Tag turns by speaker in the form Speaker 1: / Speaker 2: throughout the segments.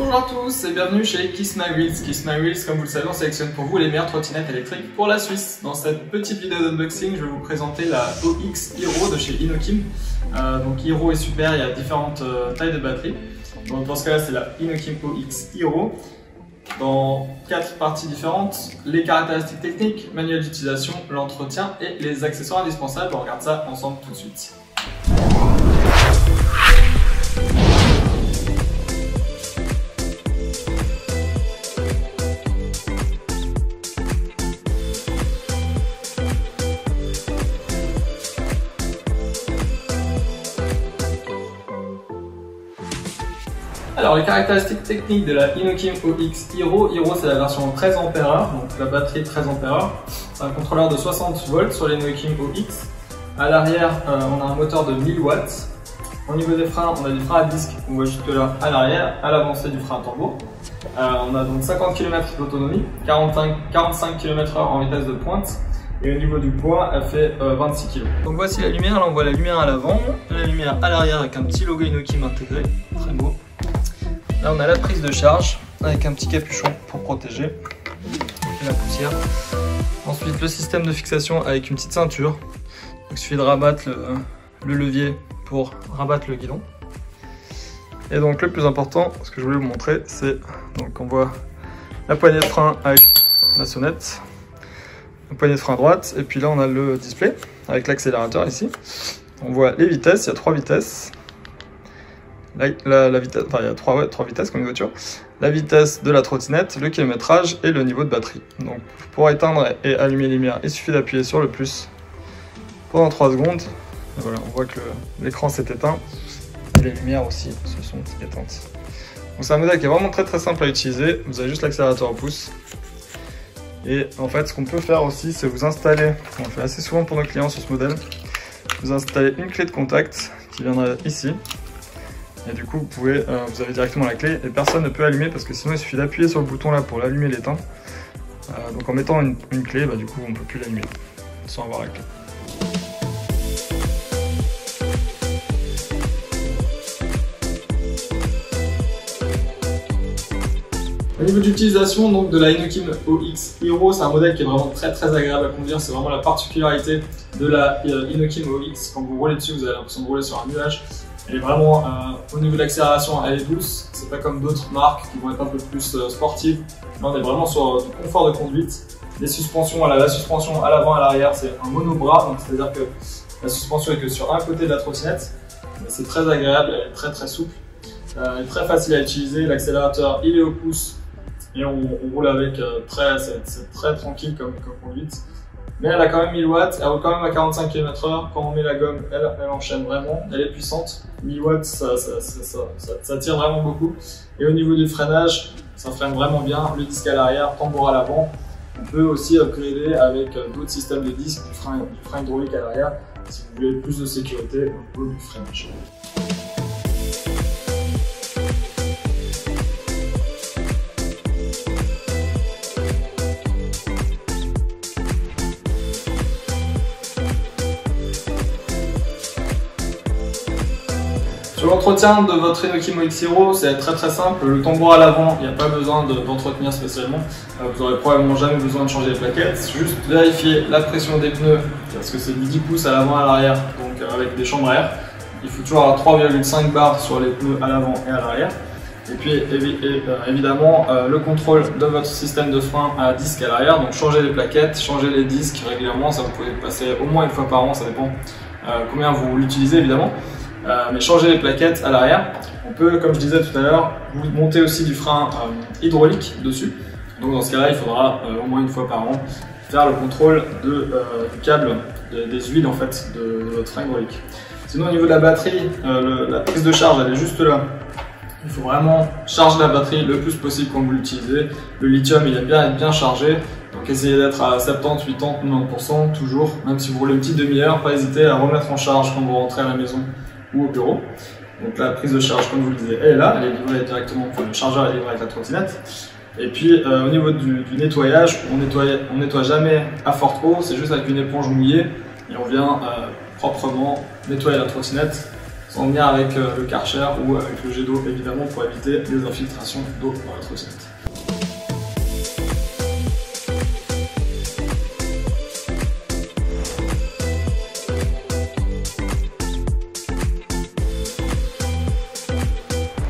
Speaker 1: Bonjour à tous et bienvenue chez Kiss My Wheels. Kiss My Wheels, comme vous le savez, on sélectionne pour vous les meilleures trottinettes électriques pour la Suisse. Dans cette petite vidéo d'unboxing, je vais vous présenter la OX Hero de chez Inokim. Donc Hero est super, il y a différentes tailles de batterie. Donc dans ce cas-là, c'est la Inokim OX Hero. Dans 4 parties différentes, les caractéristiques techniques, manuel d'utilisation, l'entretien et les accessoires indispensables. On regarde ça ensemble tout de suite. Alors les caractéristiques techniques de la Inokim OX Hero. Hero c'est la version 13 Ah, donc la batterie 13 Ah. C'est un contrôleur de 60 volts sur les Inokim OX. À l'arrière on a un moteur de 1000 watts. Au niveau des freins, on a du frein à disque, on voit juste là à l'arrière, à l'avant c'est du frein à tambour. On a donc 50 km d'autonomie, 45 km/h en vitesse de pointe. Et au niveau du poids, elle fait 26 kg. Donc voici la lumière, là on voit la lumière à l'avant, la lumière à l'arrière avec un petit logo Inokim intégré, très beau. Là on a la prise de charge avec un petit capuchon pour protéger la poussière. Ensuite le système de fixation avec une petite ceinture. Donc, il suffit de rabattre le levier pour rabattre le guidon. Et donc le plus important, ce que je voulais vous montrer, c'est donc on voit la poignée de frein avec la sonnette, la poignée de frein à droite, et puis là on a le display avec l'accélérateur ici. On voit les vitesses, il y a 3 vitesses. La vitesse, enfin il y a 3 vitesses comme une voiture. La vitesse de la trottinette, le kilométrage et le niveau de batterie. Donc pour éteindre et allumer les lumières, il suffit d'appuyer sur le plus pendant 3 secondes. Et voilà, on voit que l'écran s'est éteint et les lumières aussi se sont éteintes. Donc c'est un modèle qui est vraiment très simple à utiliser. Vous avez juste l'accélérateur au pouce. Et en fait ce qu'on peut faire aussi, c'est vous installer, on le fait assez souvent pour nos clients sur ce modèle, vous installez une clé de contact qui viendra ici. Et du coup vous avez directement la clé et personne ne peut allumer parce que sinon il suffit d'appuyer sur le bouton là pour l'allumer et l'éteindre. Donc en mettant une clé, du coup on ne peut plus l'allumer sans avoir la clé. Au niveau d'utilisation donc de la Inokim OX Hero, c'est un modèle qui est vraiment très agréable à conduire. C'est vraiment la particularité de la Inokim OX. Quand vous roulez dessus, vous avez l'impression de rouler sur un nuage. Elle est vraiment, au niveau de l'accélération, elle est douce. C'est pas comme d'autres marques qui vont être un peu plus sportives. Là, on est vraiment sur du confort de conduite. Les suspensions, la suspension à l'avant et à l'arrière, c'est un monobras. Donc c'est-à-dire que la suspension est que sur un côté de la trottinette. C'est très agréable, elle est très souple. Elle est très facile à utiliser. L'accélérateur, il est au pouce. Et on roule avec, c'est très tranquille comme conduite. Mais elle a quand même 1000 watts, elle roule quand même à 45 km/h. Quand on met la gomme, elle enchaîne vraiment, elle est puissante. 1000 watts, ça tire vraiment beaucoup. Et au niveau du freinage, ça freine vraiment bien. Le disque à l'arrière, tambour à l'avant. On peut aussi upgrader avec d'autres systèmes de disques, du frein hydraulique à l'arrière. Si vous voulez plus de sécurité au niveau du freinage. Sur l'entretien de votre Inokim OX Hero, c'est très simple. Le tambour à l'avant, il n'y a pas besoin d'entretenir spécialement. Vous n'aurez probablement jamais besoin de changer les plaquettes. Juste vérifier la pression des pneus, parce que c'est du 10 pouces à l'avant et à l'arrière, donc avec des chambres à air. Il faut toujours avoir 3,5 bars sur les pneus à l'avant et à l'arrière. Et puis évidemment le contrôle de votre système de frein à disque à l'arrière. Donc changer les plaquettes, changer les disques régulièrement. Ça vous pouvez passer au moins une fois par an, ça dépend combien vous l'utilisez évidemment. Mais changer les plaquettes à l'arrière. On peut, comme je disais tout à l'heure, vous monter aussi du frein hydraulique dessus. Donc dans ce cas-là, il faudra au moins une fois par an faire le contrôle du câble, des huiles en fait de votre frein hydraulique. Sinon au niveau de la batterie, la prise de charge elle est juste là. Il faut vraiment charger la batterie le plus possible quand vous l'utilisez. Le lithium il aime bien être bien chargé. Donc essayez d'être à 70, 80, 90% toujours. Même si vous roulez une petite demi-heure, pas hésiter à remettre en charge quand vous rentrez à la maison ou au bureau. Donc la prise de charge, comme vous le disiez, elle est là, elle est livrée directement, enfin le chargeur est livré avec la trottinette. Et puis au niveau du nettoyage, on nettoie jamais à forte eau, c'est juste avec une éponge mouillée et on vient proprement nettoyer la trottinette sans venir avec le Karcher ou avec le jet d'eau évidemment pour éviter les infiltrations d'eau dans la trottinette.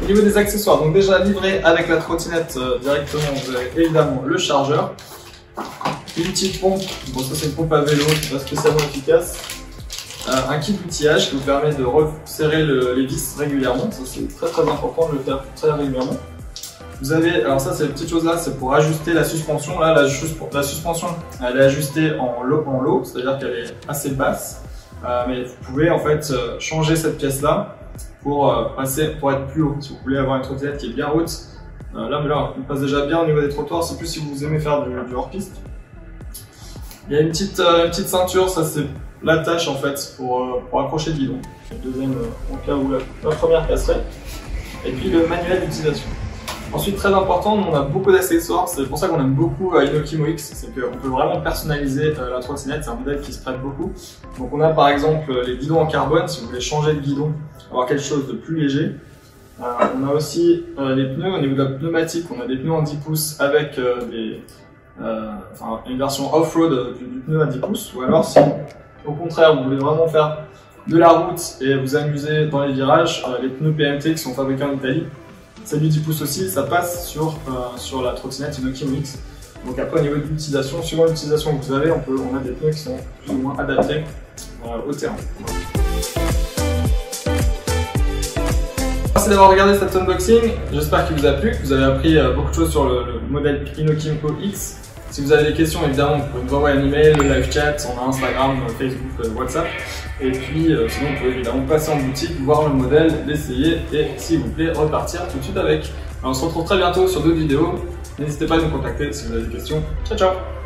Speaker 1: Au niveau des accessoires, donc déjà livré avec la trottinette directement, vous avez évidemment le chargeur, une petite pompe, bon ça c'est une pompe à vélo, c'est pas spécialement efficace, un kit d'outillage qui vous permet de resserrer les vis régulièrement, ça c'est très important de le faire très régulièrement. Vous avez, alors ça c'est cette petite chose là, c'est pour ajuster la suspension, là la suspension elle est ajustée en low, c'est-à-dire qu'elle est assez basse, mais vous pouvez en fait changer cette pièce là pour être plus haut. Si vous voulez avoir une trottinette qui est bien haute, là on passe déjà bien au niveau des trottoirs, c'est plus si vous aimez faire du hors-piste. Il y a une petite ceinture, ça c'est l'attache en fait pour accrocher le guidon. Le deuxième en cas où la première casserait. Et puis le manuel d'utilisation. Ensuite, très important, on a beaucoup d'accessoires, c'est pour ça qu'on aime beaucoup Inoki MoX, c'est qu'on peut vraiment personnaliser la trottinette, c'est un modèle qui se prête beaucoup. Donc on a par exemple les guidons en carbone, si vous voulez changer de guidon, avoir quelque chose de plus léger. On a aussi les pneus, au niveau de la pneumatique, on a des pneus en 10 pouces avec une version off-road du pneu à 10 pouces, ou alors si au contraire vous voulez vraiment faire de la route et vous amuser dans les virages, les pneus PMT qui sont fabriqués en Italie, c'est du 10 pouces aussi, ça passe sur la trottinette Inoki MoX. Donc après au niveau de l'utilisation, suivant l'utilisation que vous avez, on a des pneus qui sont plus ou moins adaptés au terrain. Merci d'avoir regardé cet unboxing, j'espère qu'il vous a plu, que vous avez appris beaucoup de choses sur le modèle Inoki MoX. Si vous avez des questions, évidemment, vous pouvez nous envoyer un email, le live chat, on a Instagram, Facebook, WhatsApp. Et puis, sinon, vous pouvez évidemment passer en boutique, voir le modèle, l'essayer et, s'il vous plaît, repartir tout de suite avec. Alors, on se retrouve très bientôt sur d'autres vidéos. N'hésitez pas à nous contacter si vous avez des questions. Ciao, ciao!